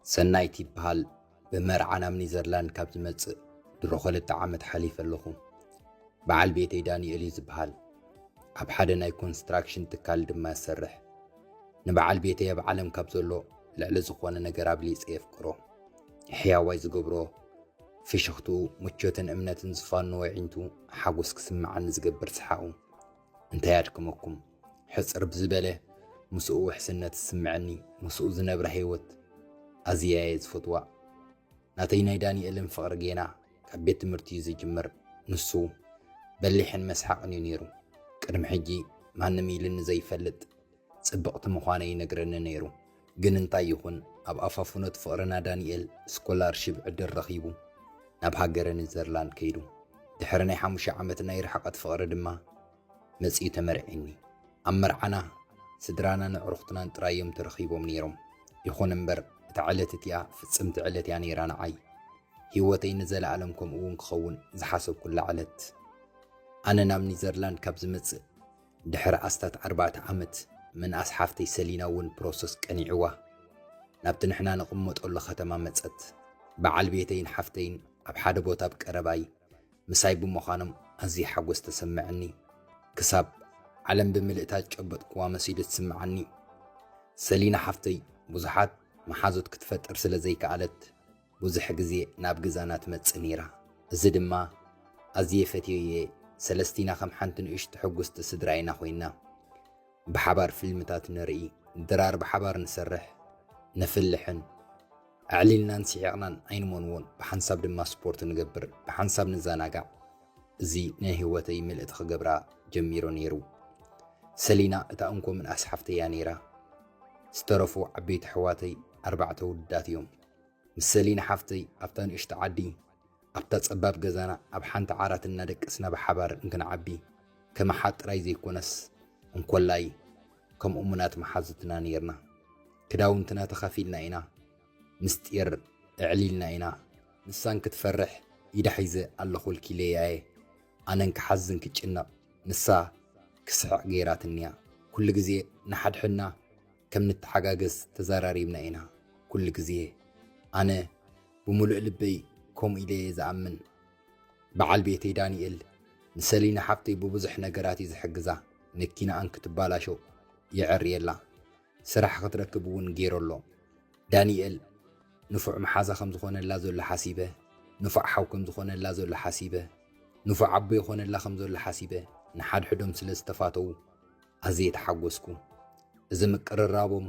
ሰናይቲ ይበሃል ብመርዓና ኒዘርላንድ ካብ ዝመጽእ ድሮ 2 ዓመት ሓሊፈ ኣለኹ። በዓል ቤተይ ዳንኤል ዝብሃል ኣብ ሓደ ናይ ኮንስትራክሽን ትካል ድማ ይሰርሕ። ንበዓል ቤተይ ኣብ ዓለም ካብ ዘሎ ልዕሊ ዝኾነ ነገር ኣብሊፀ የፍቅሮ ሕያዋይ ዝገብሮ ፍሽኽቱ ምቾትን እምነትን ዝፋንዎ ዒንቱ ሓጎስ ክስምዓኒ ዝገብር ሰሓቑ እንታይ ኣድክመኩም ሕፅር ብዝበለ ምስኡ ውሕስነት ዝስምዐኒ ምስኡ ዝነብረ ህይወት ኣዝያየ ዝፈትዋ ናተይ ናይ ዳንኤልን ፍቕሪ ጌና ካብ ቤት ትምህርቲ እዩ ዝጅምር። ንሱ በሊሕን መስሓቕን እዩ ነይሩ። ቅድሚ ሕጂ ማንም ኢልኒ ዘይፈልጥ ጽብቕቲ ምዃነ ይነግረኒ ነይሩ። ግን እንታይ ይኹን ኣብ ኣፋፍኖት ፍቕርና ዳንኤል ስኮላርሺፕ ዕድል ረኺቡ ናብ ሃገረ ኒዘርላንድ ከይዱ። ድሕሪ ናይ 5 ዓመት ናይ ርሕቐት ፍቕሪ ድማ መጺኡ ተመርዒኒ። ኣብ መርዓና ስድራና ንዕሩኽትናን ጥራዮም ተረኺቦም ነይሮም። ይኹን እምበር እታ ዕለት እቲኣ ፍጽምቲ ዕለት እያ ነይራ ንዓይ። ህይወተይ ንዘለዓለም ከምኡ እውን ክኸውን ዝሓሰብኩላ ዕለት። ኣነ ናብ ኒዘርላንድ ካብ ዝመጽእ ድሕሪ ኣስታት 4 ዓመት መንኣስ ሓፍተይ ሰሊና እውን ፕሮሰስ ቀኒዕዋ ናብቲ ንሕና ንቕመጠሉ ከተማ መጸት። በዓል ቤተይን ሓፍተይን ኣብ ሓደ ቦታ ብቀረባይ ምሳይ ብምዃኖም ኣዝዩ ሓጎስ ተሰምዐኒ። ክሳብ ዓለም ብምልእታት ጨበጥክዋ መሲሉ ትስምዓኒ። ሰሊና ሓፍተይ ብዙሓት መሓዞት ክትፈጥር ስለ ዘይከኣለት ብዙሕ ግዜ ናብ ገዛና ትመጽእ ነይራ። እዚ ድማ ኣዝየ ፈትየየ። ሰለስቲና ከም ሓንቲ ንእሽቲ ሕጉስቲ ስድራ ኢና ኮይና ብሓባር ፊልምታት ንርኢ፣ ድራር ብሓባር ንሰርሕ፣ ነፍልሕን ኣዕሊልናን ስሒቕናን ኣይንሞንዎን። ብሓንሳብ ድማ ስፖርት ንገብር፣ ብሓንሳብ ንዘናጋዕ። እዚ ናይ ህይወተይ ምልእቲ ክገብራ ጀሚሮ ነይሩ። ሰሊና እታ እንኮ መንኣስ ሓፍተይ እያ ነይራ። ዝተረፉ ዓበይቲ ኣሕዋተይ 4 ውድዳት እዮም። ምስ ሰሊና ሓፍተይ ኣብታ ንእሽቲ ዓዲ ኣብታ ጸባብ ገዛና ኣብ ሓንቲ ዓራት እናደቀስና ብሓባር እንክንዓቢ ከመ ሓጥራይ ዘይኮነስ እንኮላይ ከም እሙናት መሓዝትና ነርና። ክዳውንትና ተኸፊልና ኢና፣ ምስጢር እዕሊልና ኢና። ንሳን ክትፈርሕ ኢዳ ሒዘ ኣለኹ ልኪለያየ ኣነን ክሓዝን ክጭነቕ ንሳ ክስሕቕ ገይራትንያ። ኩሉ ግዜ ንሓድሕና ከም ንተሓጋገዝ ተዘራሪብና ኢና። ኩሉ ግዜ ኣነ ብምሉእ ልበይ ከምኡ ኢለ ዝኣምን። በዓል ቤተይ ዳንኤል ንሰሊና ሓፍተይ ብብዙሕ ነገራት እዩ ዝሕግዛ። መኪናኣን ክትባላሾ ይዕርየላ፣ ስራሕ ክትረክብ እውን ገይረሎ። ዳንኤል ንፉዕ መሓዛ ከም ዝኾነላ ዘሎ ሓሲበ፣ ንፉዕ ሓው ከም ዝኾነላ ዘሎ ሓሲበ፣ ንፉዕ ዓቦ ይኾነላ ከም ዘሎ ሓሲበ ንሓድሕዶም ስለ ዝተፋተው ኣዝየ ተሓጐስኩ። እዚ ምቅርራቦም